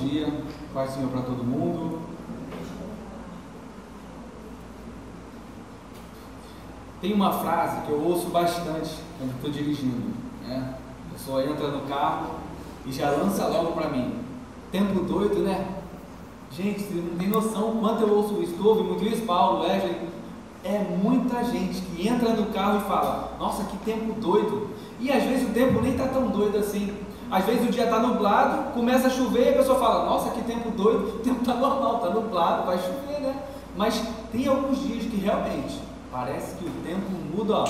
dia, Pai Senhor para todo mundo. Tem uma frase que eu ouço bastante quando estou dirigindo, né? A pessoa entra no carro e já lança logo para mim: tempo doido, né? Gente, você não tem noção o quanto eu ouço isso. Tu ouve muito isso, Paulo, Wesley? É muita gente que entra no carro e fala: nossa, que tempo doido. E às vezes o tempo nem está tão doido assim. Às vezes o dia está nublado, começa a chover e a pessoa fala: nossa, que tempo doido. O tempo está normal, está nublado, vai chover, né? Mas tem alguns dias que realmente parece que o tempo muda, ó,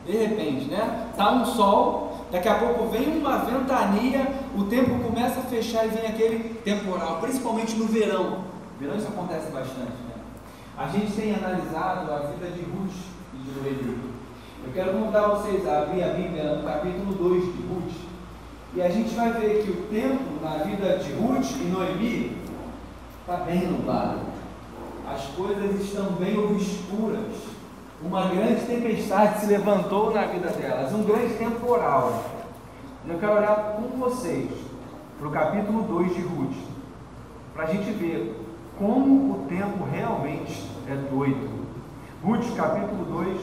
de repente, né? Tá um sol, daqui a pouco vem uma ventania, o tempo começa a fechar e vem aquele temporal, principalmente no verão. No verão isso acontece bastante, né? A gente tem analisado a vida de Ruth e de Noemi. Eu quero convidar vocês a abrir a Bíblia no capítulo 2 de Ruth, e a gente vai ver que o tempo na vida de Ruth e Noemi está bem nublado. As coisas estão bem obscuras. Uma grande tempestade se levantou na vida delas, um grande temporal. Eu quero olhar com vocês para o capítulo 2 de Ruth, para a gente ver como o tempo realmente é doido. Ruth, capítulo 2.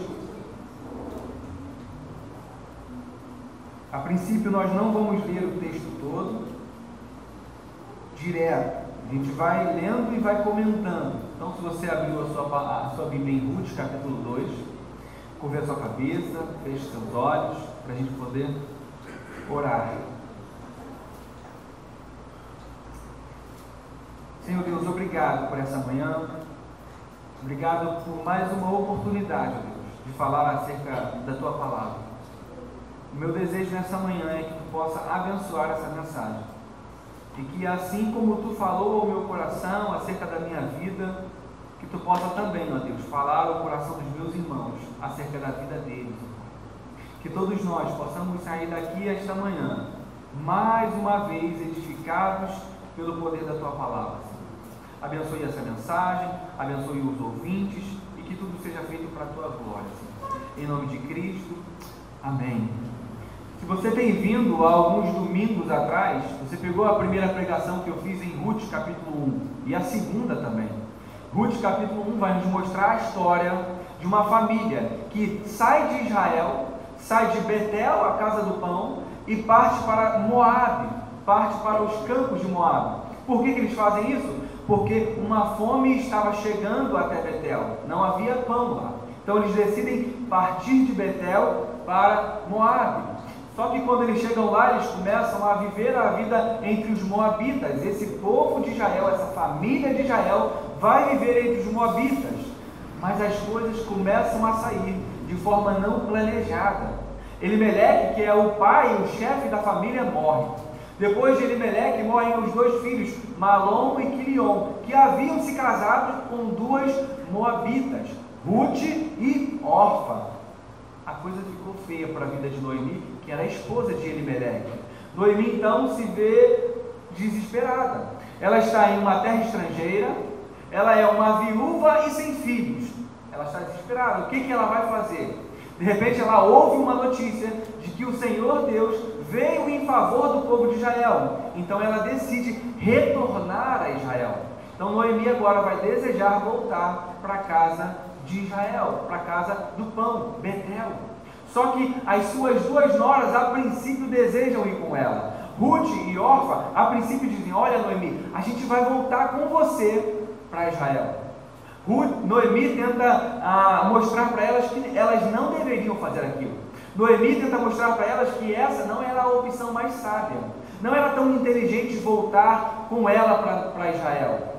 A princípio nós não vamos ler o texto todo direto, a gente vai lendo e vai comentando. Então, se você abriu a sua Bíblia em Ruth, capítulo 2, curva a sua cabeça, feche seus olhos, para a gente poder orar. Senhor Deus, obrigado por essa manhã, obrigado por mais uma oportunidade, Deus, de falar acerca da Tua Palavra. O meu desejo nessa manhã é que Tu possa abençoar essa mensagem, e que assim como Tu falou ao meu coração acerca da minha vida, que Tu possa também, ó Deus, falar ao coração dos meus irmãos acerca da vida deles. Que todos nós possamos sair daqui esta manhã, mais uma vez edificados pelo poder da Tua Palavra, Senhor. Abençoe essa mensagem, abençoe os ouvintes, e que tudo seja feito para a Tua glória, Senhor. Em nome de Cristo, amém. Se você tem vindo há alguns domingos atrás, você pegou a primeira pregação que eu fiz em Ruth, capítulo 1, e a segunda também. Ruth, capítulo 1, vai nos mostrar a história de uma família que sai de Israel, sai de Betel, a casa do pão, e parte para Moabe, parte para os campos de Moabe. Por que eles fazem isso? Porque uma fome estava chegando até Betel, não havia pão lá. Então eles decidem partir de Betel para Moabe. Só que quando eles chegam lá, eles começam a viver a vida entre os moabitas. Esse povo de Israel, essa família de Israel, vai viver entre os moabitas. Mas as coisas começam a sair de forma não planejada. Elimeleque, que é o pai e o chefe da família, morre. Depois de Elimeleque, morrem os dois filhos, Malom e Quilion, que haviam se casado com duas moabitas, Ruth e Orfa. A coisa ficou feia para a vida de Noemi, que era a esposa de Elimeleque. Noemi então se vê desesperada. Ela está em uma terra estrangeira, ela é uma viúva e sem filhos. Ela está desesperada. O que ela vai fazer? De repente ela ouve uma notícia de que o Senhor Deus veio em favor do povo de Israel. Então ela decide retornar a Israel. Então Noemi agora vai desejar voltar para a casa de Israel, para a casa do pão, Betel. Só que as suas duas noras a princípio desejam ir com ela. Ruth e Orfa a princípio dizem: olha Noemi, a gente vai voltar com você para Israel. Noemi tenta mostrar para elas que elas não deveriam fazer aquilo. Noemi tenta mostrar para elas que essa não era a opção mais sábia. Não era tão inteligente voltar com ela para Israel.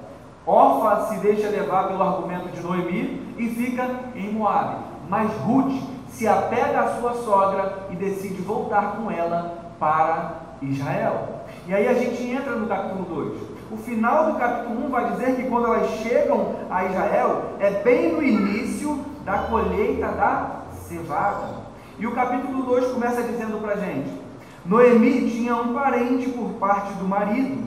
Orfa se deixa levar pelo argumento de Noemi e fica em Moabe. Mas Ruth se apega à sua sogra e decide voltar com ela para Israel. E aí a gente entra no capítulo 2. O final do capítulo 1 vai dizer que quando elas chegam a Israel, é bem no início da colheita da cevada. E o capítulo 2 começa dizendo para a gente: Noemi tinha um parente por parte do marido.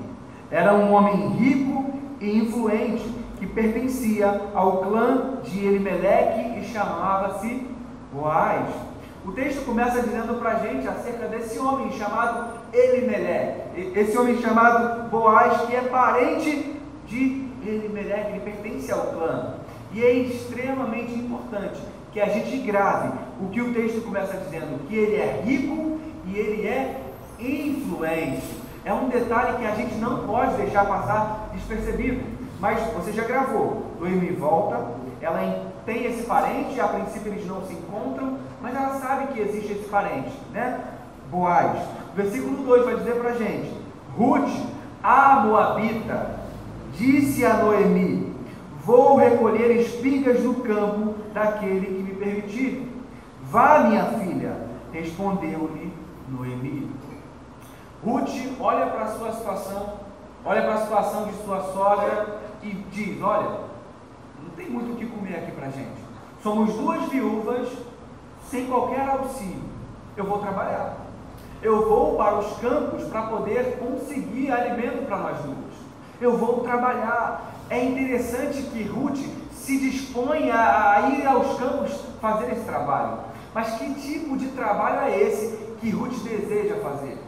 Era um homem rico e influente, que pertencia ao clã de Elimeleque e chamava-se Boaz. O texto começa dizendo para a gente acerca desse homem chamado Elimeleque. esse homem chamado Boaz, que é parente de Elimeleque, ele pertence ao clã. E é extremamente importante que a gente grave o que o texto começa dizendo, que ele é rico e ele é influente. É um detalhe que a gente não pode deixar passar despercebido. Mas você já gravou. Noemi volta, ela tem esse parente, a princípio eles não se encontram, mas ela sabe que existe esse parente, né? Boaz. Versículo 2 vai dizer pra gente: Ruth, a Moabita, disse a Noemi: vou recolher espigas no campo daquele que me permitir. Vá, minha filha, respondeu-lhe Noemi. Ruth olha para a sua situação, olha para a situação de sua sogra e diz: olha, não tem muito o que comer aqui para a gente. Somos duas viúvas sem qualquer auxílio. Eu vou trabalhar. Eu vou para os campos para poder conseguir alimento para nós duas. Eu vou trabalhar. É interessante que Ruth se dispõe a ir aos campos fazer esse trabalho. Mas que tipo de trabalho é esse que Ruth deseja fazer?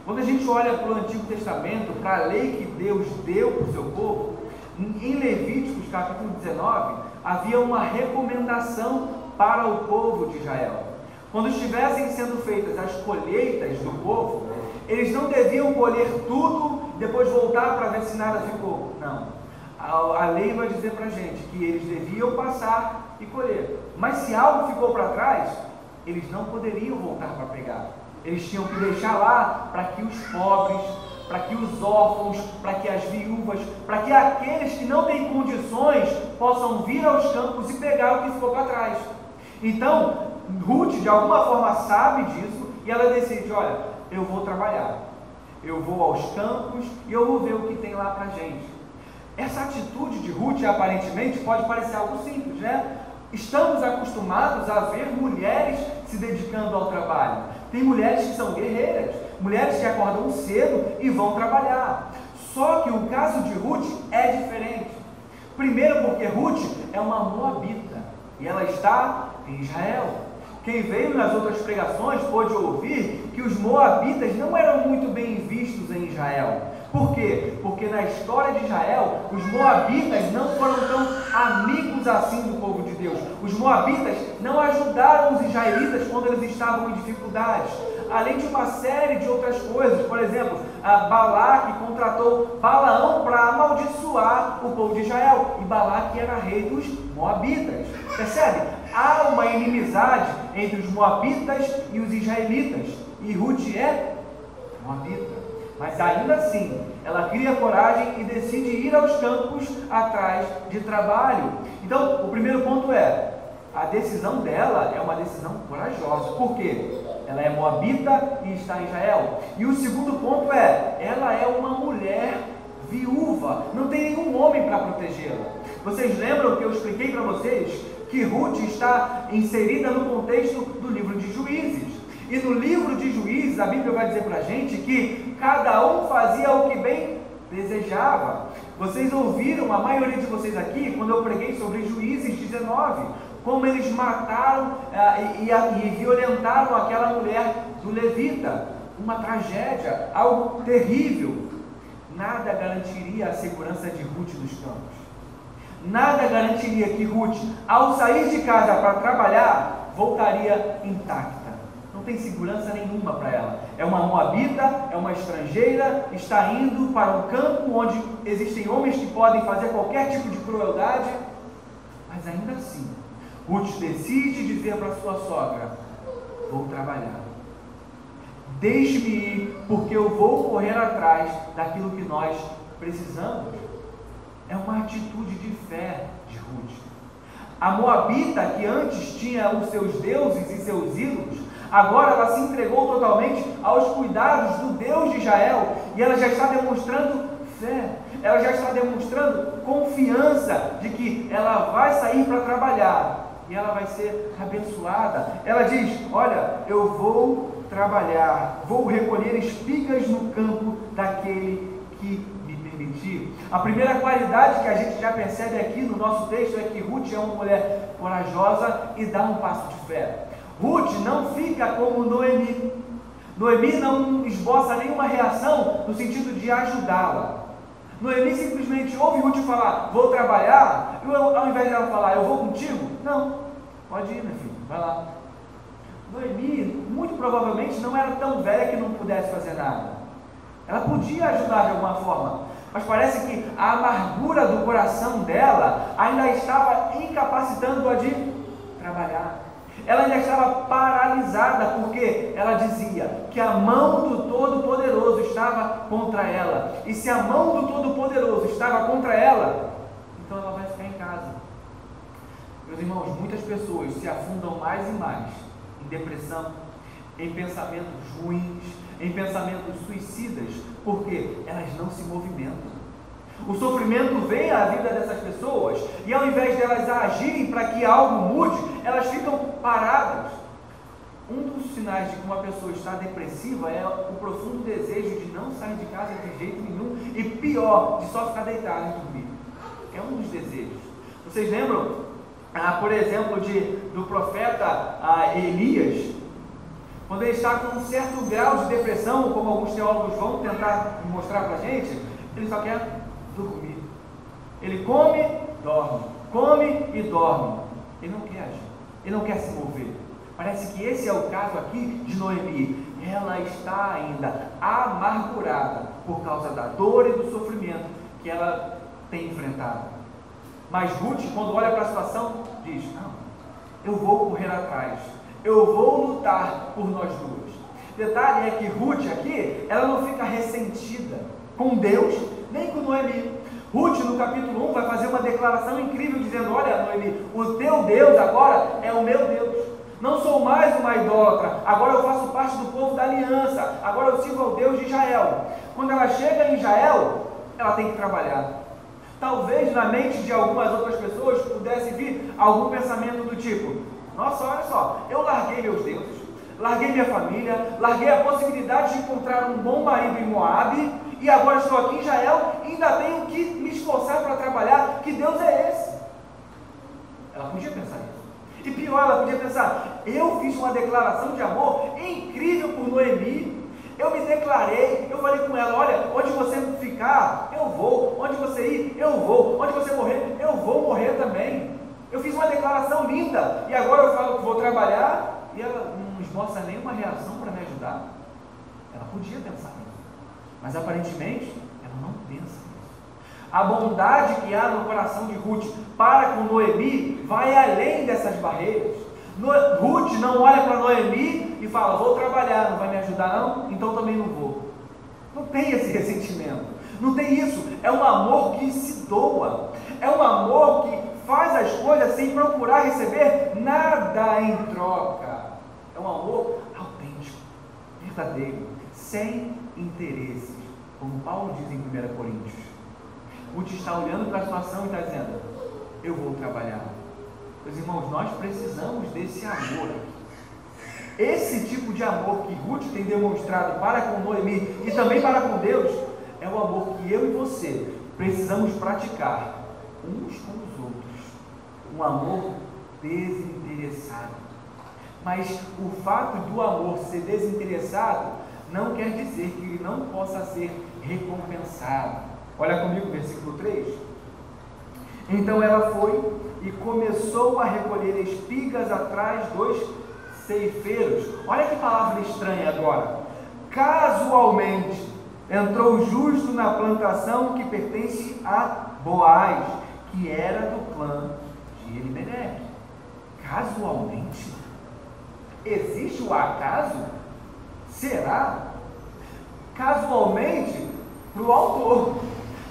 Quando a gente olha para o Antigo Testamento, para a lei que Deus deu para o seu povo, em Levíticos capítulo 19, havia uma recomendação para o povo de Israel. Quando estivessem sendo feitas as colheitas do povo, eles não deviam colher tudo e depois voltar para ver se nada ficou. Não. A lei vai dizer para a gente que eles deviam passar e colher. Mas se algo ficou para trás, eles não poderiam voltar para pegar. Eles tinham que deixar lá para que os pobres, para que os órfãos, para que as viúvas, para que aqueles que não têm condições possam vir aos campos e pegar o que ficou para trás. Então, Ruth de alguma forma sabe disso e ela decide: olha, eu vou trabalhar, eu vou aos campos e eu vou ver o que tem lá para a gente. Essa atitude de Ruth aparentemente pode parecer algo simples, né? Estamos acostumados a ver mulheres se dedicando ao trabalho. Tem mulheres que são guerreiras, mulheres que acordam cedo e vão trabalhar. Só que o caso de Ruth é diferente. Primeiro porque Ruth é uma moabita e ela está em Israel. Quem veio nas outras pregações pôde ouvir que os moabitas não eram muito bem vistos em Israel. Por quê? Porque na história de Israel, os moabitas não foram tão amigos assim do povo de Deus. Os moabitas não ajudaram os israelitas quando eles estavam em dificuldades. Além de uma série de outras coisas. Por exemplo, Balaque contratou Balaão para amaldiçoar o povo de Israel. E Balaque era rei dos moabitas. Percebe? Há uma inimizade entre os moabitas e os israelitas. E Ruth é moabita. Mas ainda assim, ela cria coragem e decide ir aos campos atrás de trabalho. Então, o primeiro ponto é: a decisão dela é uma decisão corajosa. Por quê? Ela é moabita e está em Israel. E o segundo ponto é: ela é uma mulher viúva. Não tem nenhum homem para protegê-la. Vocês lembram que eu expliquei para vocês que Ruth está inserida no contexto do livro de Juízes? E no livro de Juízes, a Bíblia vai dizer para a gente que cada um fazia o que bem desejava. Vocês ouviram, a maioria de vocês aqui, quando eu preguei sobre Juízes 19, como eles mataram e violentaram aquela mulher do levita. Uma tragédia, algo terrível. Nada garantiria a segurança de Ruth nos campos. Nada garantiria que Ruth, ao sair de casa para trabalhar, voltaria intacta. Não tem segurança nenhuma para ela. É uma moabita, é uma estrangeira, está indo para um campo onde existem homens que podem fazer qualquer tipo de crueldade, mas ainda assim, Ruth decide dizer para sua sogra: vou trabalhar. Deixe-me ir, porque eu vou correr atrás daquilo que nós precisamos. É uma atitude de fé de Ruth. A moabita, que antes tinha os seus deuses e seus ídolos, agora ela se entregou totalmente aos cuidados do Deus de Israel, e ela já está demonstrando fé, ela já está demonstrando confiança de que ela vai sair para trabalhar, e ela vai ser abençoada. Ela diz: olha, eu vou trabalhar, vou recolher espigas no campo daquele que me permitir. A primeira qualidade que a gente já percebe aqui no nosso texto é que Ruth é uma mulher corajosa e dá um passo de fé. Ruth não fica como Noemi. Noemi não esboça nenhuma reação no sentido de ajudá-la. Noemi simplesmente ouve Ruth falar, vou trabalhar, e ao invés dela falar, eu vou contigo, não, pode ir, meu filho, vai lá. Noemi, muito provavelmente, não era tão velha que não pudesse fazer nada. Ela podia ajudar de alguma forma, mas parece que a amargura do coração dela ainda estava incapacitando-a de trabalhar. Ela ainda estava paralisada, porque ela dizia que a mão do Todo-Poderoso estava contra ela. E se a mão do Todo-Poderoso estava contra ela, então ela vai ficar em casa. Meus irmãos, muitas pessoas se afundam mais e mais em depressão, em pensamentos ruins, em pensamentos suicidas, porque elas não se movimentam. O sofrimento vem à vida dessas pessoas e ao invés delas agirem para que algo mude, elas ficam paradas. Um dos sinais de que uma pessoa está depressiva é o profundo desejo de não sair de casa de jeito nenhum e pior, de só ficar deitado e dormir. É um dos desejos. Vocês lembram, por exemplo, do profeta Elias? Quando ele está com um certo grau de depressão, como alguns teólogos vão tentar mostrar para a gente, ele só quer dormir. Ele come, dorme, come e dorme. Ele não quer agir, ele não quer se mover. Parece que esse é o caso aqui de Noemi. Ela está ainda amargurada por causa da dor e do sofrimento que ela tem enfrentado. Mas Ruth, quando olha para a situação, diz, não, eu vou correr atrás, eu vou lutar por nós duas. Detalhe é que Ruth aqui, ela não fica ressentida com Deus, nem com Noemi. Ruth, no capítulo 1, vai fazer uma declaração incrível, dizendo, olha Noemi, o teu Deus agora é o meu Deus. Não sou mais uma idólatra, agora eu faço parte do povo da aliança, agora eu sirvo ao Deus de Israel. Quando ela chega em Israel, ela tem que trabalhar. Talvez na mente de algumas outras pessoas pudesse vir algum pensamento do tipo, nossa, olha só, eu larguei meus deuses, larguei minha família, larguei a possibilidade de encontrar um bom marido em Moabe, e agora estou aqui em Israel e ainda tenho que me esforçar para trabalhar. Que Deus é esse? Ela podia pensar isso. E pior, ela podia pensar, eu fiz uma declaração de amor incrível por Noemi, eu me declarei, eu falei com ela, olha, onde você ficar, eu vou, onde você ir, eu vou, onde você morrer, eu vou morrer também. Eu fiz uma declaração linda, e agora eu falo que vou trabalhar, e ela não esboça nenhuma reação para me ajudar. Ela podia pensar nisso, mas aparentemente ela não pensa nisso. A bondade que há no coração de Ruth para com Noemi vai além dessas barreiras. Ruth não olha para Noemi e fala, vou trabalhar, não vai me ajudar não? Então também não vou. Não tem esse ressentimento, não tem isso. É um amor que se doa, é um amor que faz as coisas sem procurar receber nada em troca. É um amor autêntico, verdadeiro, sem interesses, como Paulo diz em 1 Coríntios. Ruth está olhando para a situação e está dizendo, eu vou trabalhar. Meus irmãos, nós precisamos desse amor. Esse tipo de amor que Ruth tem demonstrado para com Noemi e também para com Deus, é o amor que eu e você precisamos praticar uns com os outros. Um amor desinteressado. Mas o fato do amor ser desinteressado não quer dizer que ele não possa ser recompensado. Olha comigo, versículo 3. Então ela foi e começou a recolher espigas atrás dos ceifeiros. Olha que palavra estranha agora. Casualmente entrou justo na plantação que pertence a Boaz, que era do clã de Elimeleque. Casualmente? Existe o acaso? Será? Casualmente para o autor,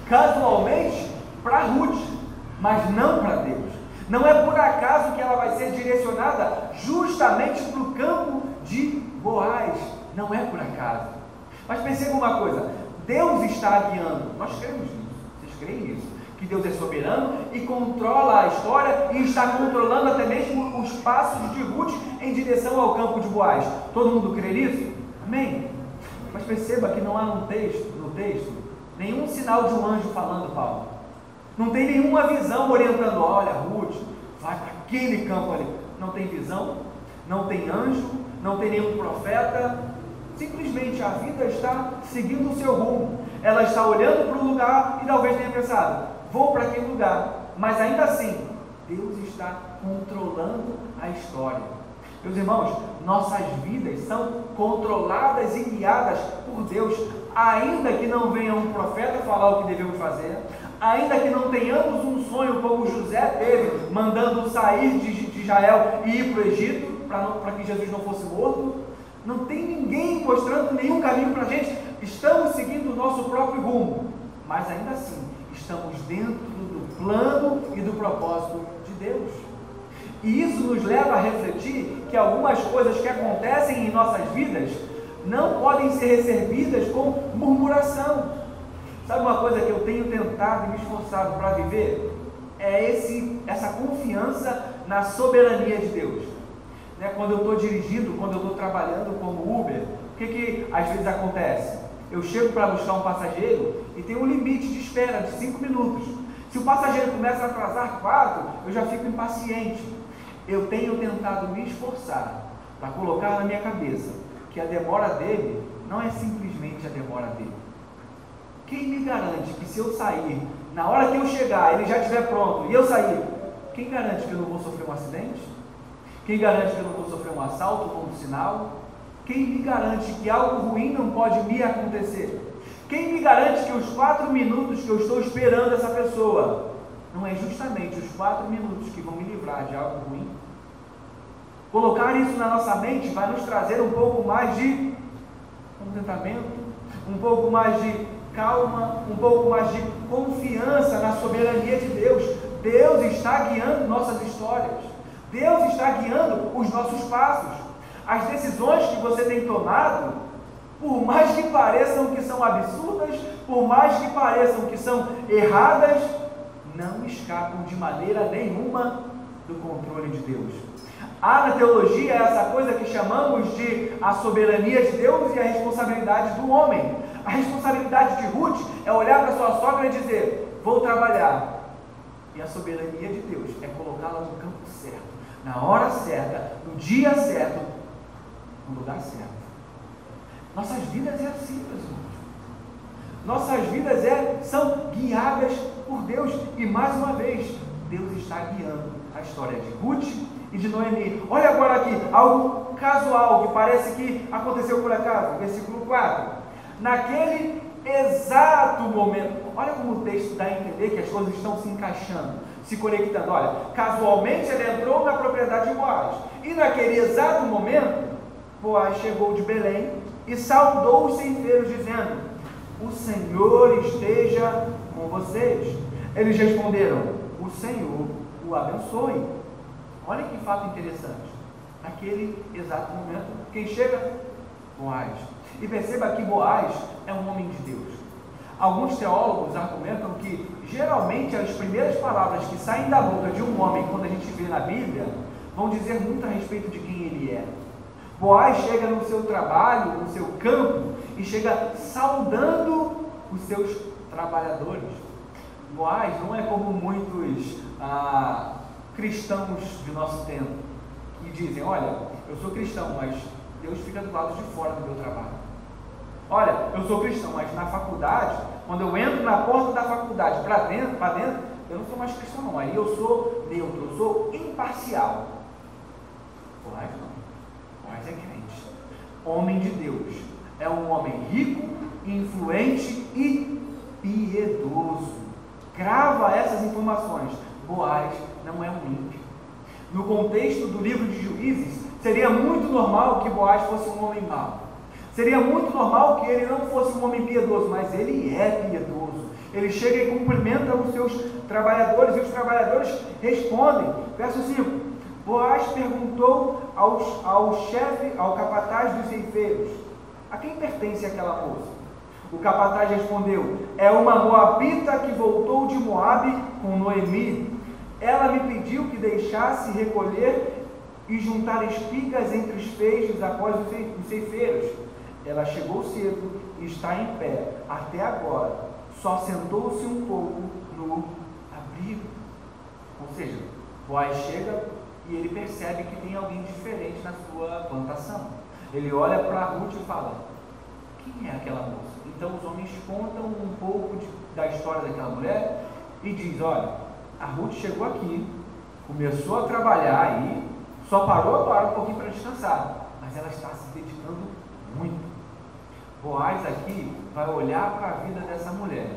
casualmente para Ruth, mas não para Deus. Não é por acaso que ela vai ser direcionada justamente para o campo de Boaz. Não é por acaso. Mas perceba uma coisa, Deus está guiando. Nós cremos nisso. Vocês creem nisso? Que Deus é soberano e controla a história e está controlando até mesmo os passos de Ruth em direção ao campo de Boaz. Todo mundo crê nisso? Amém? Mas perceba que não há no texto nenhum sinal de um anjo falando, Paulo. Não tem nenhuma visão orientando, olha, Ruth, vai para aquele campo ali. Não tem visão, não tem anjo, não tem nenhum profeta. simplesmente a vida está seguindo o seu rumo. Ela está olhando para o lugar e talvez tenha pensado, vou para aquele lugar, mas ainda assim, Deus está controlando a história. Meus irmãos, nossas vidas são controladas e guiadas por Deus, ainda que não venha um profeta falar o que devemos fazer, ainda que não tenhamos um sonho como José teve, mandando sair de Israel e ir para o Egito, para que Jesus não fosse morto. Não tem ninguém mostrando nenhum caminho para a gente. Estamos seguindo o nosso próprio rumo, mas ainda assim estamos dentro do plano e do propósito de Deus. E isso nos leva a refletir que algumas coisas que acontecem em nossas vidas não podem ser recebidas com murmuração. Sabe uma coisa que eu tenho tentado e me esforçado para viver? É essa confiança na soberania de Deus. Quando eu estou dirigindo, quando eu estou trabalhando como Uber, o que às vezes acontece? Eu chego para buscar um passageiro e tem um limite de espera de 5 minutos. Se o passageiro começa a atrasar 4, eu já fico impaciente. Eu tenho tentado me esforçar para colocar na minha cabeça que a demora dele não é simplesmente a demora dele. Quem me garante que se eu sair, na hora que eu chegar, ele já estiver pronto e eu sair, quem garante que eu não vou sofrer um acidente? Quem garante que eu não vou sofrer um assalto com um sinal? Quem me garante que algo ruim não pode me acontecer? Quem me garante que os 4 minutos que eu estou esperando essa pessoa não é justamente os 4 minutos que vão me livrar de algo ruim? Colocar isso na nossa mente vai nos trazer um pouco mais de contentamento, um pouco mais de calma, um pouco mais de confiança na soberania de Deus. Deus está guiando nossas histórias. Deus está guiando os nossos passos. As decisões que você tem tomado, por mais que pareçam que são absurdas, por mais que pareçam que são erradas, não escapam de maneira nenhuma do controle de Deus. Há na teologia essa coisa que chamamos de a soberania de Deus e a responsabilidade do homem. A responsabilidade de Ruth é olhar para sua sogra e dizer, vou trabalhar. E a soberania de Deus é colocá-la no campo certo, na hora certa, no dia certo, no lugar certo. Nossas vidas é assim, meus irmãos. Nossas vidas são guiadas por Deus. E mais uma vez, Deus está guiando a história de Ruth e de Noemi. Olha agora aqui, algo casual, que parece que aconteceu por acaso. Versículo 4. Naquele exato momento, olha como o texto dá a entender que as coisas estão se encaixando, se conectando. Olha, casualmente ele entrou na propriedade de Boaz. E naquele exato momento, Boaz chegou de Belém e saudou os ceifeiros, dizendo, o Senhor esteja com vocês. Eles responderam, o Senhor o abençoe. Olha que fato interessante. Naquele exato momento, quem chega? Boaz. E perceba que Boaz é um homem de Deus. Alguns teólogos argumentam que geralmente as primeiras palavras que saem da boca de um homem quando a gente vê na Bíblia vão dizer muito a respeito de quem ele é. Boaz chega no seu trabalho, no seu campo, e chega saudando os seus trabalhadores. Boaz não é como muitos cristãos de nosso tempo, que dizem, olha, eu sou cristão, mas Deus fica do lado de fora do meu trabalho. Olha, eu sou cristão, mas na faculdade, quando eu entro na porta da faculdade para dentro, eu não sou mais cristão não, aí eu sou neutro, eu sou imparcial. Boaz não. Boaz é crente, homem de Deus, é um homem rico, influente e piedoso. Grava essas informações. Boaz não é um ímpio. No contexto do livro de Juízes, seria muito normal que Boaz fosse um homem mau. Seria muito normal que ele não fosse um homem piedoso, mas ele é piedoso. Ele chega e cumprimenta os seus trabalhadores, e os trabalhadores respondem. Verso 5. Boaz perguntou ao chefe, ao capataz dos ceifeiros, a quem pertence aquela moça? O capataz respondeu, é uma moabita que voltou de Moabe com Noemi. Ela me pediu que deixasse recolher e juntar espigas entre os feixes após os ceifeiros. Ela chegou cedo e está em pé até agora, só sentou-se um pouco no abrigo. Ou seja, Boaz chega e ele percebe que tem alguém diferente na sua plantação. Ele olha para Ruth e fala: quem é aquela moça? Então os homens contam um pouco da história daquela mulher e diz: olha, a Ruth chegou aqui, começou a trabalhar aí, só parou agora um pouquinho para descansar, mas ela está se dedicando muito. Boaz aqui vai olhar para a vida dessa mulher,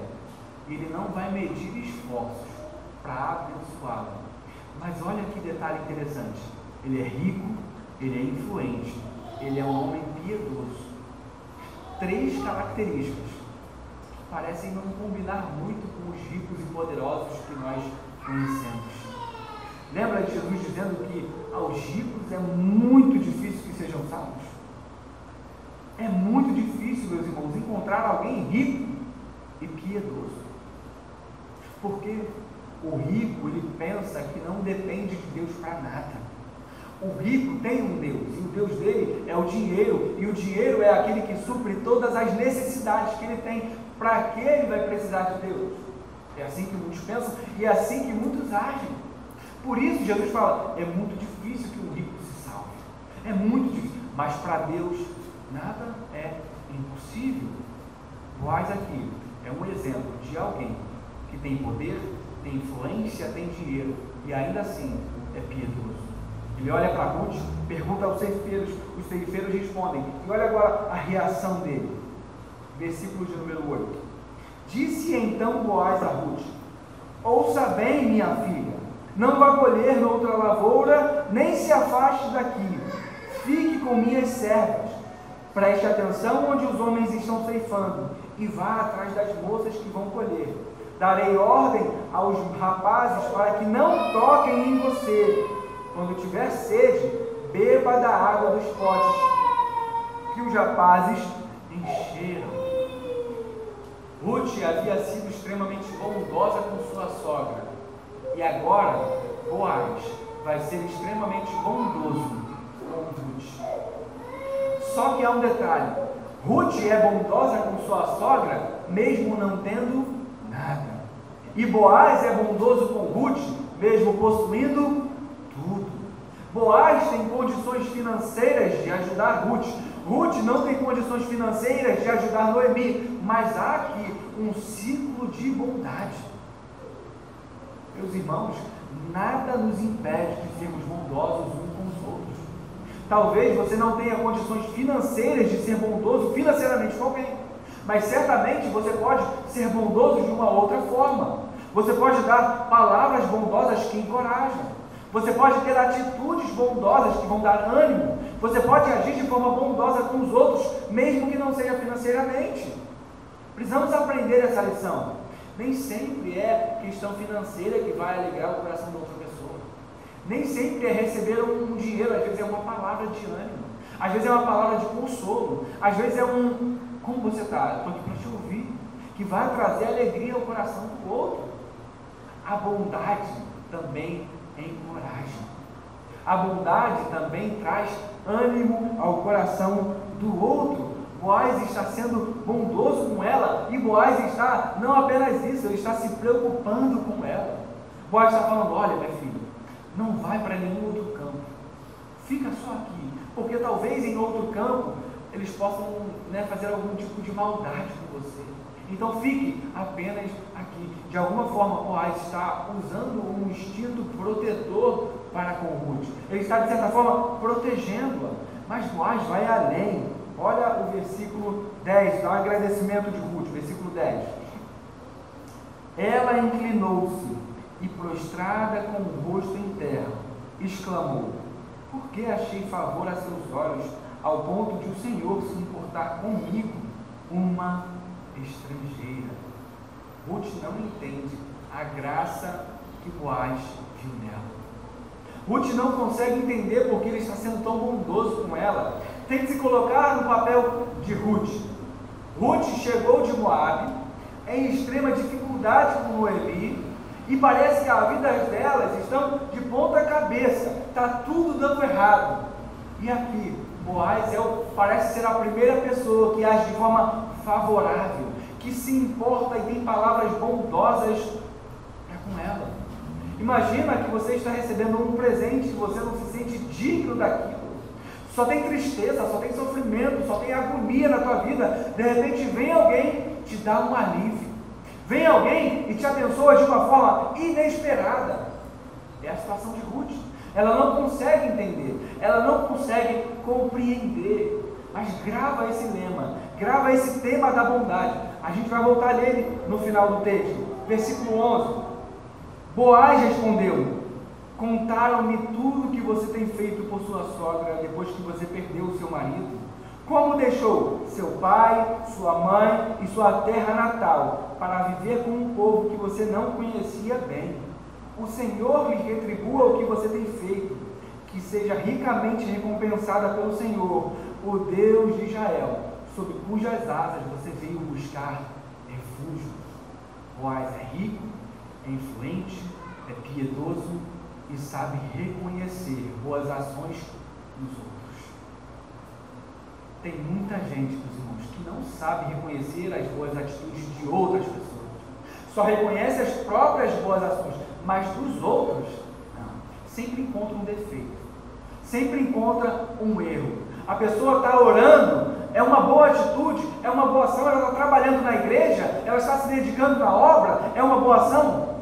ele não vai medir esforços para abençoá-la. Mas olha que detalhe interessante, ele é rico, ele é influente, ele é um homem piedoso. 3 características que parecem não combinar muito com os ricos e poderosos que nós conhecemos. Lembra de Jesus dizendo que aos ricos é muito difícil que sejam salvos? É muito difícil, meus irmãos, encontrar alguém rico e piedoso. Porque o rico, ele pensa que não depende de Deus para nada. O rico tem um Deus, e o Deus dele é o dinheiro, e o dinheiro é aquele que supre todas as necessidades que ele tem. Para que ele vai precisar de Deus? É assim que muitos pensam, e é assim que muitos agem. Por isso Jesus fala: é muito difícil que um rico se salve, é muito difícil, mas para Deus nada é impossível. Boaz aqui é um exemplo de alguém que tem poder, tem influência, tem dinheiro, e ainda assim é piedoso. Ele olha para Ruth, pergunta aos ceifeiros, os ceifeiros respondem, e olha agora a reação dele. Versículo de número 8. Disse então Boaz a Ruth: ouça bem, minha filha, não vá colher noutra lavoura, nem se afaste daqui, fique com minhas servas, preste atenção onde os homens estão ceifando, e vá atrás das moças que vão colher. Darei ordem aos rapazes para que não toquem em você. Quando tiver sede, beba da água dos potes que os rapazes encheram. Ruth havia sido extremamente bondosa com sua sogra, e agora Boaz vai ser extremamente bondoso com Ruth. Só que há um detalhe: Ruth é bondosa com sua sogra mesmo não tendo nada, e Boaz é bondoso com Ruth mesmo possuindo tudo. Boaz tem condições financeiras de ajudar Ruth. Ruth não tem condições financeiras de ajudar Noemi, mas há aqui um ciclo de bondade. Meus irmãos, nada nos impede de sermos bondosos uns com os outros. Talvez você não tenha condições financeiras de ser bondoso financeiramente com alguém, mas certamente você pode ser bondoso de uma outra forma. Você pode dar palavras bondosas que encorajam. Você pode ter atitudes bondosas que vão dar ânimo. Você pode agir de forma bondosa com os outros, mesmo que não seja financeiramente. Precisamos aprender essa lição. Nem sempre é questão financeira que vai alegrar o coração da outra pessoa. Nem sempre é receber um dinheiro, às vezes é uma palavra de ânimo. Às vezes é uma palavra de consolo. Às vezes é um: como você está? Estou aqui para te ouvir. Que vai trazer alegria ao coração do outro. A bondade também encoraja. A bondade também traz ânimo ao coração do outro. Boaz está sendo bondoso com ela, e Boaz está, não apenas isso, ele está se preocupando com ela. Boaz está falando: olha, minha filha, não vai para nenhum outro campo, fica só aqui, porque talvez em outro campo eles possam, fazer algum tipo de maldade com você. Então fique apenas aqui. De alguma forma, Boaz está usando um instinto protetor para com Ruth. Ele está, de certa forma, protegendo-a. Mas Boaz vai além. Olha o versículo 10, dá um agradecimento de Ruth, versículo 10. Ela inclinou-se e, prostrada com o rosto em terra, exclamou: por que achei favor a seus olhos, ao ponto de o Senhor se importar comigo, uma estrangeira? Ruth não entende a graça que Boaz viu nela. Ruth não consegue entender porque ele está sendo tão bondoso com ela. Tem que se colocar no papel de Ruth. Ruth chegou de Moabe em extrema dificuldade com Noemi, e parece que a vida delas estão de ponta cabeça, está tudo dando errado. E aqui Boaz parece ser a primeira pessoa que age de forma favorável, que se importa e tem palavras bondosas para com ela. Imagina que você está recebendo um presente e você não se sente digno daquilo. só tem tristeza, só tem sofrimento, só tem agonia na tua vida. De repente vem alguém te dá um alívio, vem alguém e te abençoa de uma forma inesperada. É a situação de Ruth. Ela não consegue entender, ela não consegue compreender, mas grava esse lema, grava esse tema da bondade. A gente vai voltar nele no final do texto, versículo 11. Boaz respondeu: contaram-me tudo que você tem feito por sua sogra depois que você perdeu o seu marido. Como deixou seu pai, sua mãe e sua terra natal para viver com um povo que você não conhecia bem. O Senhor lhe retribua o que você tem feito, que seja ricamente recompensada pelo Senhor, o Deus de Israel, sob cujas asas você veio buscar refúgio. Boaz é rico, é influente, é piedoso e sabe reconhecer boas ações dos outros. Tem muita gente, meus irmãos, que não sabe reconhecer as boas atitudes de outras pessoas. Só reconhece as próprias boas ações, mas dos outros, não. Sempre encontra um defeito, sempre encontra um erro. A pessoa está orando, é uma boa atitude, é uma boa ação, ela está trabalhando na igreja, ela está se dedicando na obra, é uma boa ação,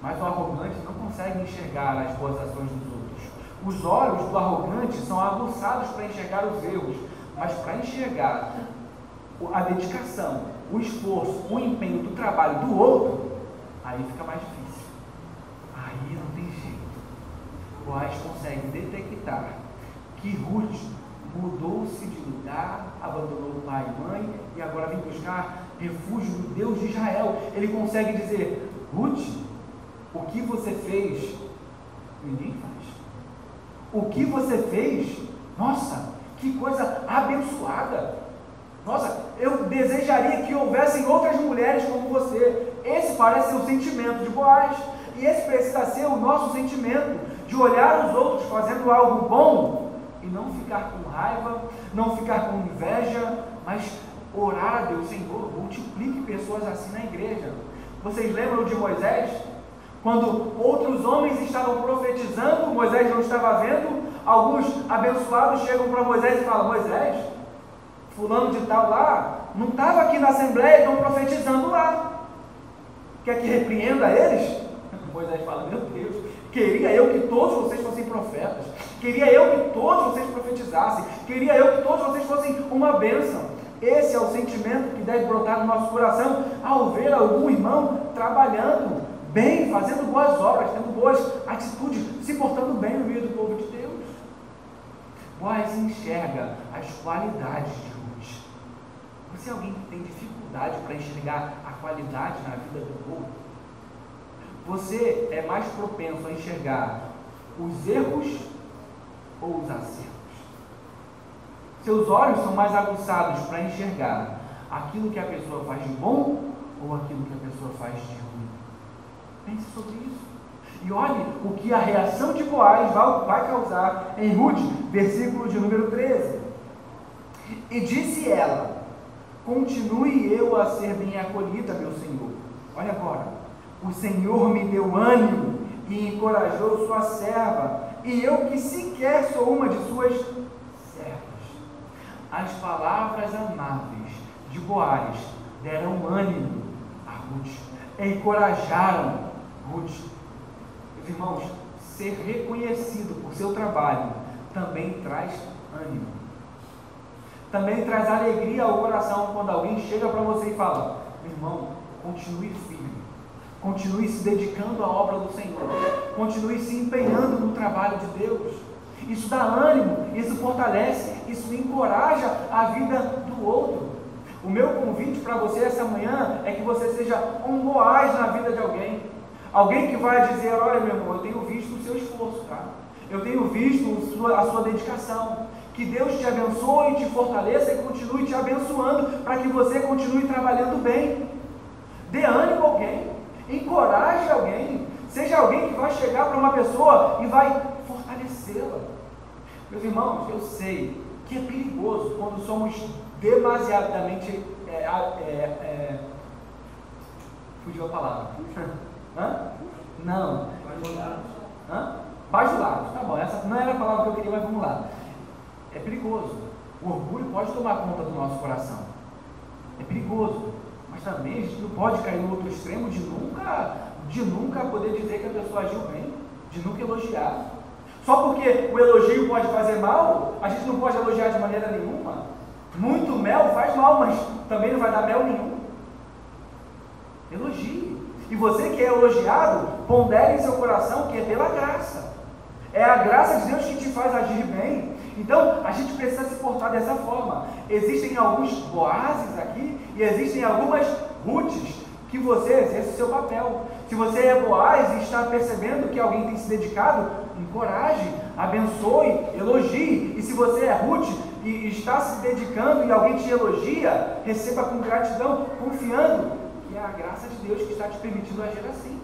mas o arrogante não consegue enxergar as boas ações dos outros. Os olhos do arrogante são aguçados para enxergar os erros, mas para enxergar a dedicação, o esforço, o empenho do trabalho do outro, aí fica mais difícil. Aí não tem jeito. Boaz consegue detectar que Ruth mudou-se de lugar, abandonou o pai e mãe e agora vem buscar refúgio no Deus de Israel. Ele consegue dizer: Ruth, o que você fez, ninguém faz. O que você fez, nossa, que coisa abençoada. Nossa, eu desejaria que houvessem outras mulheres como você. Esse parece ser o sentimento de Boaz. E esse precisa ser o nosso sentimento, de olhar os outros fazendo algo bom e não ficar com raiva, não ficar com inveja, mas orar a Deus: Senhor, multiplique pessoas assim na igreja. Vocês lembram de Moisés? Quando outros homens estavam profetizando, Moisés não estava vendo, alguns abençoados chegam para Moisés e falam: Moisés, fulano de tal lá, não estava aqui na assembleia, estão profetizando lá. Quer que repreenda eles? Moisés fala: meu Deus, queria eu que todos vocês fossem profetas, queria eu que todos vocês profetizassem, queria eu que todos vocês fossem uma bênção. Esse é o sentimento que deve brotar no nosso coração ao ver algum irmão trabalhando bem, fazendo boas obras, tendo boas atitudes, se portando bem no meio do povo de Deus. Boaz enxerga as qualidades de Ruth. Você é alguém que tem dificuldade para enxergar a qualidade na vida do outro? Você é mais propenso a enxergar os erros ou os acertos? Seus olhos são mais aguçados para enxergar aquilo que a pessoa faz de bom ou aquilo que a pessoa faz de ruim? Pense sobre isso. E olhe o que a reação de Boaz vai causar em Ruth, versículo de número 13. E disse ela: continue eu a ser bem acolhida, meu Senhor. Olha agora. O Senhor me deu ânimo e encorajou sua serva, e eu que sequer sou uma de suas servas. As palavras amáveis de Boaz deram ânimo a Ruth, encorajaram Ruth. Meus irmãos, ser reconhecido por seu trabalho também traz ânimo, também traz alegria ao coração quando alguém chega para você e fala: meu irmão, continue firme, continue se dedicando à obra do Senhor, continue se empenhando no trabalho de Deus. Isso dá ânimo, isso fortalece, isso encoraja a vida do outro. O meu convite para você essa manhã é que você seja um Boaz na vida de alguém. Alguém que vai dizer: olha, meu irmão, eu tenho visto o seu esforço, tá? Eu tenho visto a sua dedicação. Que Deus te abençoe, te fortaleça e continue te abençoando para que você continue trabalhando bem. Dê ânimo a alguém, encoraje alguém, seja alguém que vai chegar para uma pessoa e vai fortalecê-la. Meus irmãos, eu sei que é perigoso quando somos demasiadamente fugiu a palavra. Não. Bajulados. Tá bom, essa não era a palavra que eu queria, mas vamos lá. é perigoso. O orgulho pode tomar conta do nosso coração. É perigoso. Mas também a gente não pode cair no outro extremo de nunca poder dizer que a pessoa agiu bem, de nunca elogiar. Só porque o elogio pode fazer mal, a gente não pode elogiar de maneira nenhuma. Muito mel faz mal, mas também não vai dar mel nenhum. Elogie. E você que é elogiado, pondere em seu coração que é pela graça. É a graça de Deus que te faz agir bem. Então, a gente precisa se portar dessa forma. Existem alguns Boazes aqui e existem algumas Rutes que você exerce o seu papel. Se você é Boaz e está percebendo que alguém tem se dedicado, encoraje, abençoe, elogie. E se você é Ruth e está se dedicando e alguém te elogia, receba com gratidão, confiando que é a graça de Deus que está te permitindo agir assim.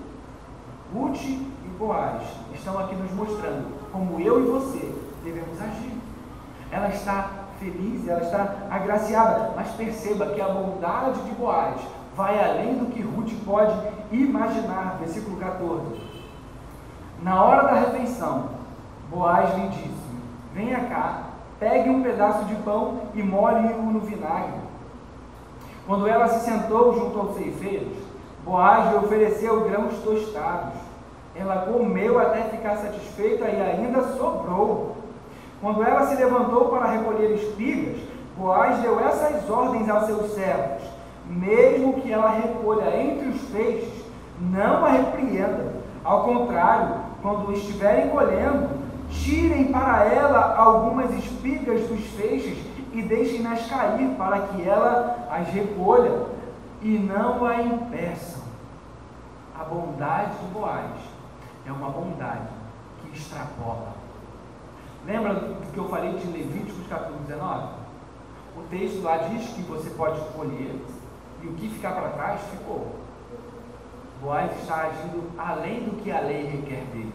Ruth e Boaz estão aqui nos mostrando como eu e você devemos agir. Ela está feliz, ela está agraciada, mas perceba que a bondade de Boaz vai além do que Ruth pode imaginar. Versículo 14. Na hora da refeição, Boaz lhe disse: venha cá, pegue um pedaço de pão e molhe-o no vinagre. Quando ela se sentou junto aos ceifeiros, Boaz lhe ofereceu grãos tostados. Ela comeu até ficar satisfeita e ainda sobrou. Quando ela se levantou para recolher espigas, Boaz deu essas ordens aos seus servos: mesmo que ela recolha entre os feixes, não a repreenda. Ao contrário, quando estiverem colhendo, tirem para ela algumas espigas dos feixes e deixem-nas cair, para que ela as recolha, e não a impeçam. A bondade de Boaz é uma bondade que extrapola. Lembra do que eu falei de Levíticos capítulo 19? O texto lá diz que você pode escolher, e o que ficar para trás, ficou. Boaz está agindo além do que a lei requer dele.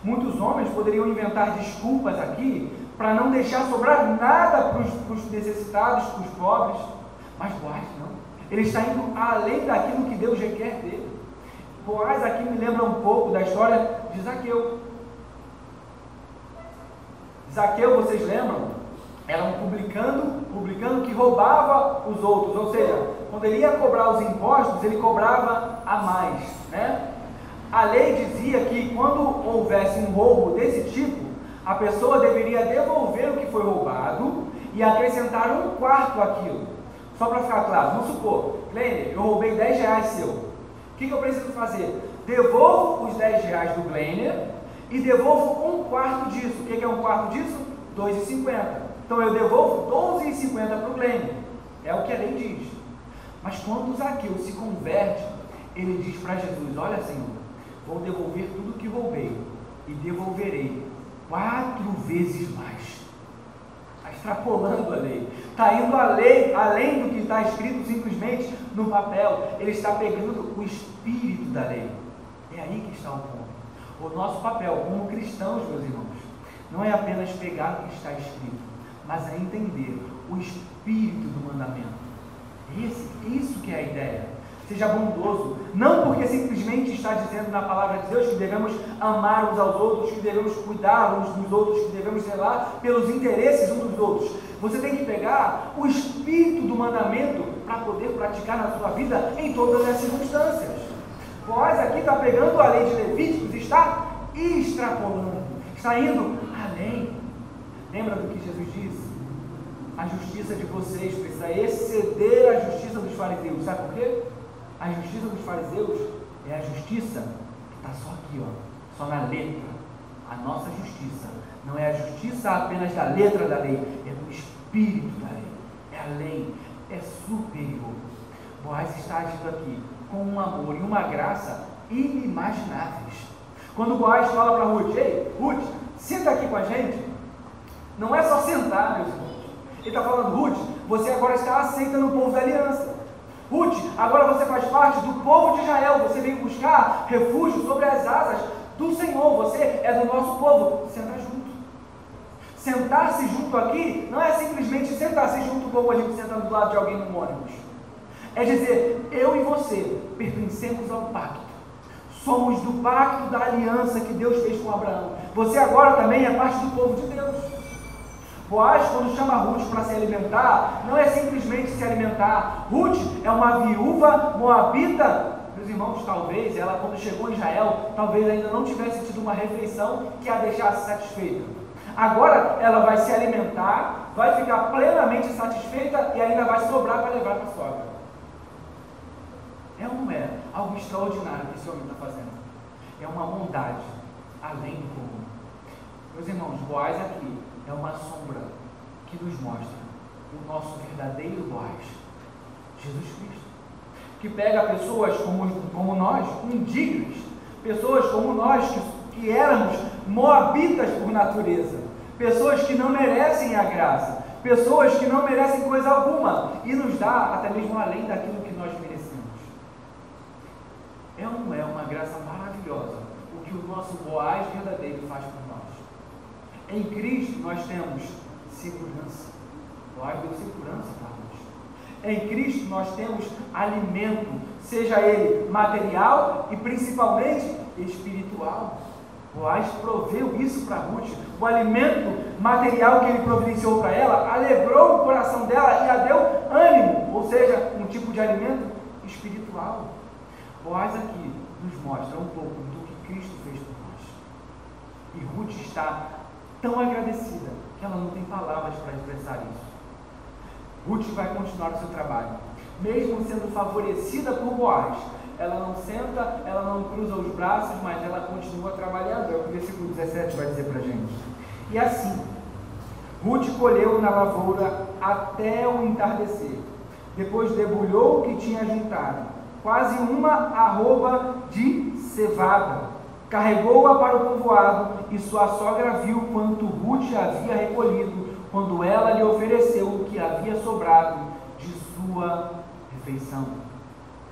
Muitos homens poderiam inventar desculpas aqui para não deixar sobrar nada para os necessitados, para os pobres, mas Boaz não. Ele está indo além daquilo que Deus requer dele. Boaz aqui me lembra um pouco da história de Zaqueu. Zaqueu, vocês lembram? Era um publicano que roubava os outros, ou seja, quando ele ia cobrar os impostos, ele cobrava a mais, né? A lei dizia que quando houvesse um roubo desse tipo, a pessoa deveria devolver o que foi roubado e acrescentar 1/4 àquilo. Só para ficar claro, vamos supor, Glenner, eu roubei R$10 seu. O que eu preciso fazer? Devolvo os R$10 do Glenner e devolvo 1/4 disso. O que é 1/4 disso? R$2,50. Então eu devolvo R$12,50 para o Glenner. É o que a lei diz. Mas quando Zaqueu se converte, ele diz para Jesus: olha, Senhor, vou devolver tudo que roubei e devolverei 4 vezes mais. Está extrapolando a lei, está indo além do que está escrito simplesmente no papel. Ele está pegando o espírito da lei. É aí que está o ponto. O nosso papel como cristãos, meus irmãos, não é apenas pegar o que está escrito, mas é entender o espírito do mandamento. Isso que é a ideia. Seja bondoso, não porque simplesmente está dizendo na palavra de Deus que devemos amar uns aos outros, que devemos cuidar uns dos outros, que devemos zelar pelos interesses uns dos outros. Você tem que pegar o espírito do mandamento para poder praticar na sua vida em todas as circunstâncias. Boaz aqui está pegando a lei de Levíticos e está extrapolando, está indo além. Lembra do que Jesus disse? A justiça de vocês precisa exceder a justiça dos fariseus. Sabe por quê? A justiça dos fariseus é a justiça que está só aqui, ó, só na letra. A nossa justiça não é a justiça apenas da letra da lei, é do espírito da lei, é além, é superior. Boaz está agindo aqui com um amor e uma graça inimagináveis. Quando Boaz fala para Ruth: ei, Ruth, senta aqui com a gente, não é só sentar, meus irmãos. Ele está falando: Ruth, você agora está aceita no povo da aliança. Ruth, agora você faz parte do povo de Israel, você veio buscar refúgio sobre as asas do Senhor, você é do nosso povo. Senta junto. Sentar-se junto aqui não é simplesmente sentar-se junto como a gente sentando do lado de alguém no ônibus. É dizer, eu e você pertencemos ao pacto. Somos do pacto da aliança que Deus fez com Abraão. Você agora também é parte do povo de Deus. Boaz, quando chama Ruth para se alimentar, não é simplesmente se alimentar. Ruth é uma viúva moabita. Meus irmãos, talvez ela, quando chegou em Israel, talvez ainda não tivesse tido uma refeição que a deixasse satisfeita. Agora ela vai se alimentar, vai ficar plenamente satisfeita e ainda vai sobrar para levar para a sogra. É ou não é algo extraordinário que esse homem está fazendo? É uma bondade além do comum. Meus irmãos, Boaz aqui é uma sombra que nos mostra o nosso verdadeiro Boaz, Jesus Cristo, que pega pessoas como nós, indignas, pessoas como nós que éramos moabitas por natureza, pessoas que não merecem a graça, pessoas que não merecem coisa alguma, e nos dá até mesmo além daquilo que nós merecemos. É ou não é uma graça maravilhosa o que o nosso Boaz verdadeiro faz por nós? Em Cristo nós temos segurança. Boaz deu segurança para nós. Em Cristo nós temos alimento, seja ele material e principalmente espiritual. Boaz proveu isso para Ruth. O alimento material que ele providenciou para ela alegrou o coração dela e a deu ânimo, ou seja, um tipo de alimento espiritual. Boaz aqui nos mostra um pouco do que Cristo fez por nós. E Ruth está tão agradecida que ela não tem palavras para expressar isso. Ruth vai continuar o seu trabalho, mesmo sendo favorecida por Boaz. Ela não senta, ela não cruza os braços, mas ela continua trabalhando. É o que o versículo 17 vai dizer para a gente. E assim, Ruth colheu na lavoura até o entardecer. Depois debulhou o que tinha juntado, quase uma arroba de cevada. Carregou-a para o povoado, e sua sogra viu quanto Ruth havia recolhido, quando ela lhe ofereceu o que havia sobrado de sua refeição.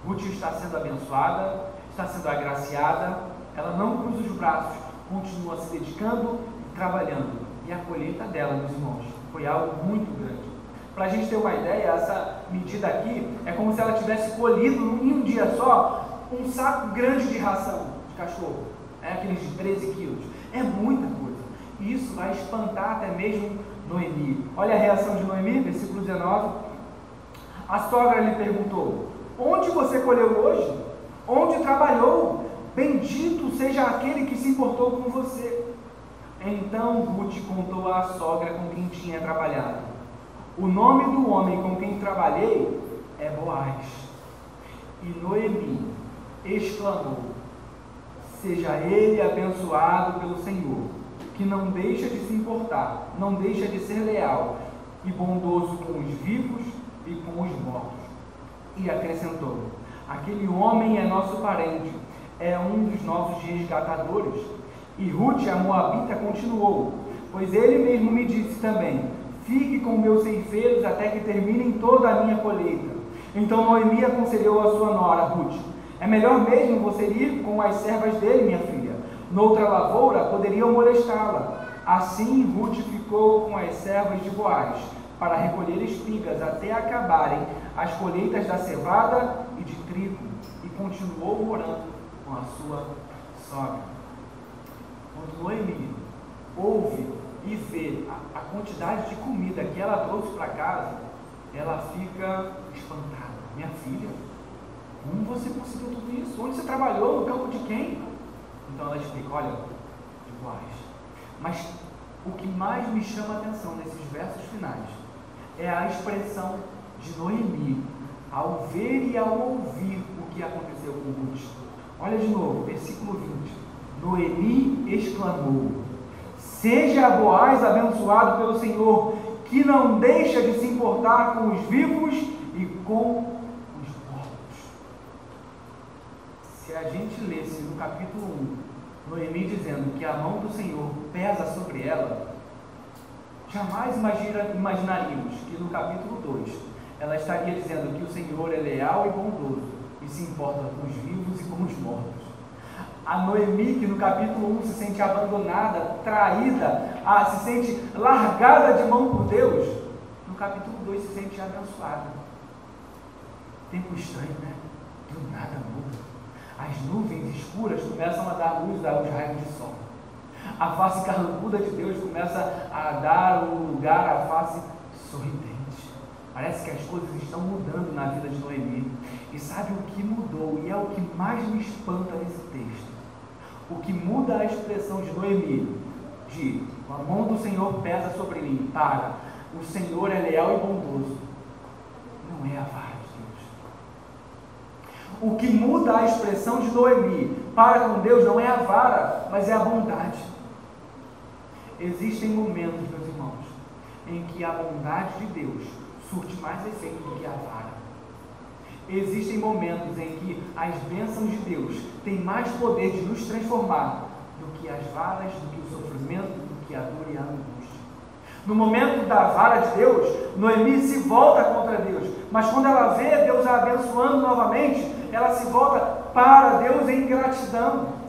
Ruth está sendo abençoada, está sendo agraciada, ela não cruza os braços, continua se dedicando e trabalhando. E a colheita dela, meus irmãos, foi algo muito grande. Para a gente ter uma ideia, essa medida aqui é como se ela tivesse colhido em um dia só um saco grande de ração de cachorro, aqueles de 13 quilos. É muita coisa. E isso vai espantar até mesmo Noemi. Olha a reação de Noemi, versículo 19. A sogra lhe perguntou: onde você colheu hoje? Onde trabalhou? Bendito seja aquele que se importou com você. Então Ruth contou à sogra com quem tinha trabalhado: o nome do homem com quem trabalhei é Boaz. E Noemi exclamou: seja ele abençoado pelo Senhor, que não deixa de se importar, não deixa de ser leal e bondoso com os vivos e com os mortos. E acrescentou: aquele homem é nosso parente, é um dos nossos resgatadores. E Ruth, a moabita, continuou: pois ele mesmo me disse também: fique com meus ceifeiros até que terminem toda a minha colheita. Então Noemi aconselhou a sua nora, Ruth: é melhor mesmo você ir com as servas dele, minha filha. Noutra lavoura poderiam molestá-la. Assim Ruth ficou com as servas de Boaz para recolher espigas até acabarem as colheitas da cevada e de trigo, e continuou morando com a sua sogra. Quando Noemi ouve e vê a quantidade de comida que ela trouxe para casa, ela fica espantada. Minha filha, como você conseguiu tudo isso? Onde você trabalhou? No campo de quem? Então ela explica: olha, de Boaz. Mas o que mais me chama a atenção nesses versos finais é a expressão de Noemi ao ver e ao ouvir o que aconteceu com Ruth. Olha de novo, versículo 20. Noemi exclamou: seja Boaz abençoado pelo Senhor, que não deixa de se importar com os vivos e com os mortos. Se a gente lesse no capítulo 1, Noemi dizendo que a mão do Senhor pesa sobre ela, jamais imaginaríamos que no capítulo 2 ela estaria dizendo que o Senhor é leal e bondoso e se importa com os vivos e com os mortos. A Noemi, que no capítulo 1 se sente abandonada, traída, se sente largada de mão por Deus, no capítulo 2 se sente abençoada. Tempo estranho, né? Do nada muda. As nuvens escuras começam a dar luz aos raios de sol. A face carrancuda de Deus começa a dar um lugar à face sorridente. Parece que as coisas estão mudando na vida de Noemi. E sabe o que mudou? E é o que mais me espanta nesse texto. O que muda a expressão de Noemi, de a mão do Senhor pesa sobre mim, para o Senhor é leal e bondoso, não é a vara de Deus. O que muda a expressão de Noemi para com Deus não é a vara, mas é a bondade. Existem momentos, meus irmãos, em que a bondade de Deus surte mais efeito do que a vara. Existem momentos em que as bênçãos de Deus têm mais poder de nos transformar do que as varas, do que o sofrimento, do que a dor e a angústia. No momento da vara de Deus, Noemi se volta contra Deus, mas quando ela vê Deus a abençoando novamente, ela se volta para Deus em gratidão.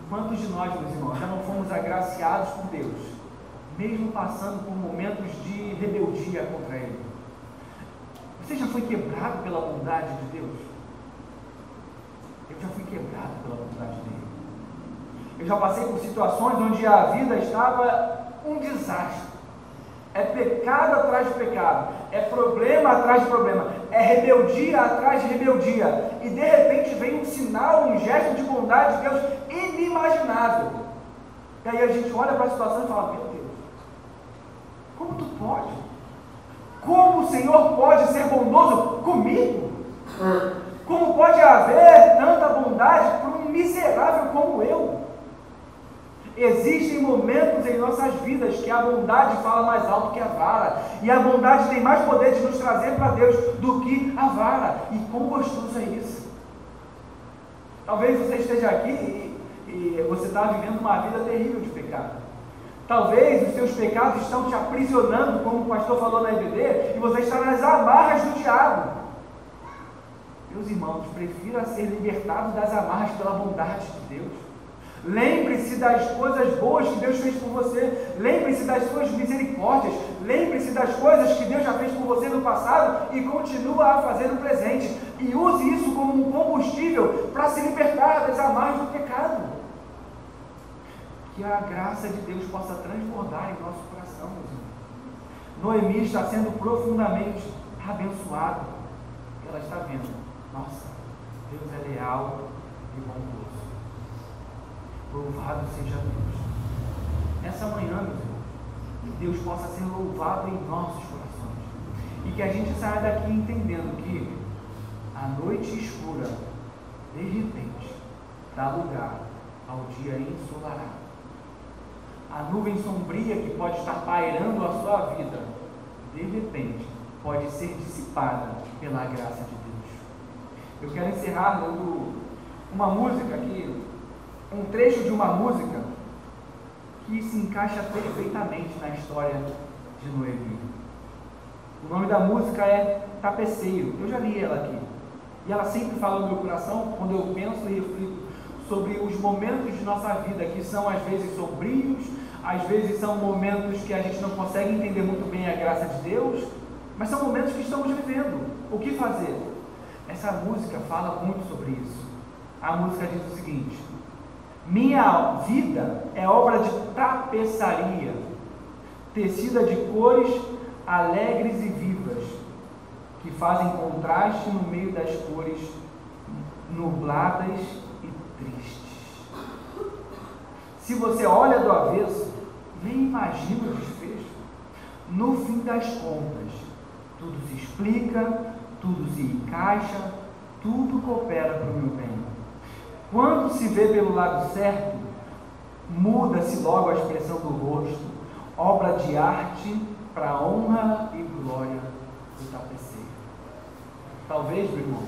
Quantos de nós, meus irmãos, já não fomos agraciados por Deus, mesmo passando por momentos de rebeldia contra Ele? Você já foi quebrado pela bondade de Deus? Eu já fui quebrado pela bondade dele. Eu já passei por situações onde a vida estava um desastre. É pecado atrás de pecado, é problema atrás de problema, é rebeldia atrás de rebeldia, e de repente vem um sinal, um gesto de bondade de Deus inimaginável. E aí a gente olha para a situação e fala: meu Deus, como tu pode? Como o Senhor pode ser bondoso comigo? Como pode haver tanta bondade para um miserável como eu? Existem momentos em nossas vidas que a bondade fala mais alto que a vara, e a bondade tem mais poder de nos trazer para Deus do que a vara. E quão gostoso é isso! Talvez você esteja aqui e você está vivendo uma vida terrível de pecado. Talvez os seus pecados estão te aprisionando, como o pastor falou na EBD, e você está nas amarras do diabo. Meus irmãos, prefira ser libertado das amarras pela bondade de Deus. Lembre-se das coisas boas que Deus fez por você. Lembre-se das suas misericórdias. Lembre-se das coisas que Deus já fez por você no passado e continua a fazer no presente. E use isso como um combustível para se libertar das amarras do pecado. Que a graça de Deus possa transbordar em nosso coração, meus irmãos. Noemi está sendo profundamente abençoada. Ela está vendo: nossa, Deus é leal e bondoso. Louvado seja Deus. Nessa manhã, meus irmãos, que Deus possa ser louvado em nossos corações. E que a gente saia daqui entendendo que a noite escura, de repente, dá lugar ao dia ensolarado. A nuvem sombria que pode estar pairando a sua vida, de repente, pode ser dissipada pela graça de Deus. Eu quero encerrar dando uma música aqui, um trecho de uma música que se encaixa perfeitamente na história de Noemi. O nome da música é Tapeceiro. Eu já li ela aqui. E ela sempre fala no meu coração quando eu penso e reflito sobre os momentos de nossa vida que são às vezes sombrios, às vezes são momentos que a gente não consegue entender muito bem a graça de Deus, mas são momentos que estamos vivendo. O que fazer? Essa música fala muito sobre isso. A música diz o seguinte: minha vida é obra de tapeçaria, tecida de cores alegres e vivas, que fazem contraste no meio das cores nubladas e tristes. Se você olha do avesso, nem imagina o desfecho. No fim das contas, tudo se explica, tudo se encaixa, tudo coopera para o meu bem. Quando se vê pelo lado certo, muda-se logo a expressão do rosto, obra de arte para a honra e glória do tapeceiro. Talvez, meu irmão,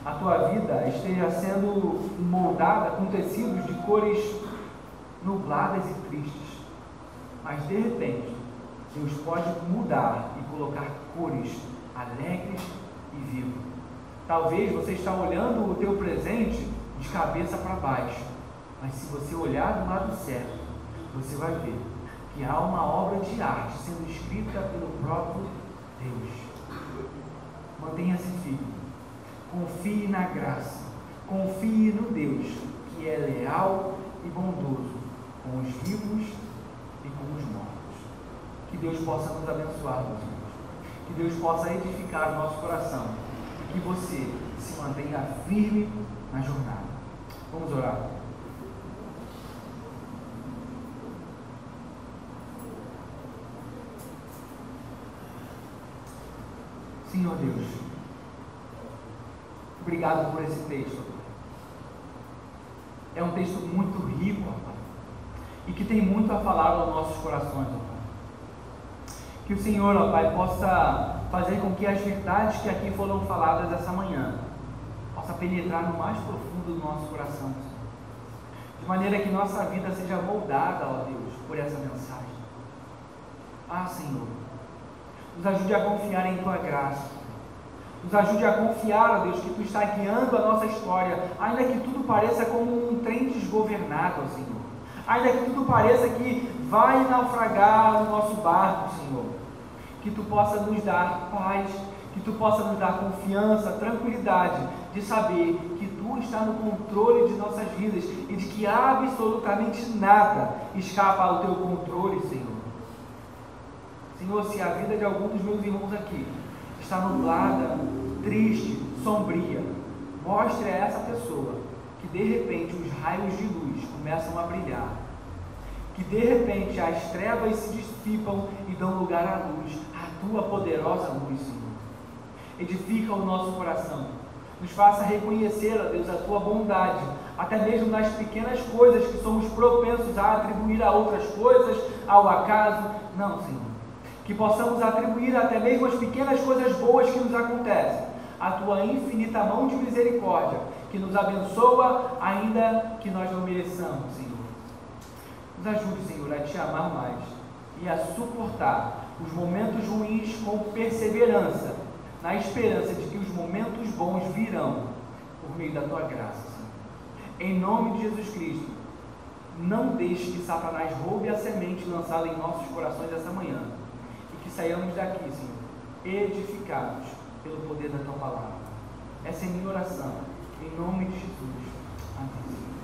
a tua vida esteja sendo moldada com tecidos de cores nubladas e tristes, mas de repente Deus pode mudar e colocar cores alegres e vivas. Talvez você está olhando o teu presente de cabeça para baixo, mas se você olhar do lado certo, você vai ver que há uma obra de arte sendo escrita pelo próprio Deus. Mantenha-se firme, confie na graça, confie no Deus que é leal e bondoso, com os vivos e com os mortos. Que Deus possa nos abençoar, meus irmãos. Que Deus possa edificar o nosso coração. E que você se mantenha firme na jornada. Vamos orar. Senhor Deus, obrigado por esse texto. É um texto muito rico, Pai, e que tem muito a falar aos nossos corações, Pai. Que o Senhor, ó Pai, possa fazer com que as verdades que aqui foram faladas essa manhã possa penetrar no mais profundo do nosso coração, Senhor. De maneira que nossa vida seja moldada, ó Deus, por essa mensagem. Ah, Senhor, nos ajude a confiar em Tua graça. Nos ajude a confiar, ó Deus, que Tu está guiando a nossa história, ainda que tudo pareça como um trem desgovernado, ó Senhor. Ainda que tudo pareça que vai naufragar o nosso barco, Senhor. Que Tu possa nos dar paz, que Tu possa nos dar confiança, tranquilidade, de saber que Tu está no controle de nossas vidas e de que absolutamente nada escapa ao Teu controle, Senhor. Senhor, se a vida de algum dos meus irmãos aqui está nublada, triste, sombria, mostre a essa pessoa que de repente os raios de luz começam a brilhar, que de repente as trevas se dissipam e dão lugar à luz, à Tua poderosa luz, Senhor. Edifica o nosso coração, nos faça reconhecer, ó Deus, a Tua bondade, até mesmo nas pequenas coisas que somos propensos a atribuir a outras coisas, ao acaso. Não, Senhor. Que possamos atribuir até mesmo as pequenas coisas boas que nos acontecem a Tua infinita mão de misericórdia, que nos abençoa ainda que nós não mereçamos, Senhor. Nos ajude, Senhor, a Te amar mais e a suportar os momentos ruins com perseverança, na esperança de que os momentos bons virão por meio da Tua graça, Senhor. Em nome de Jesus Cristo, não deixe que Satanás roube a semente lançada em nossos corações essa manhã. Que saiamos daqui, Senhor, edificados pelo poder da Tua palavra. Essa é a minha oração, em nome de Jesus. Amém.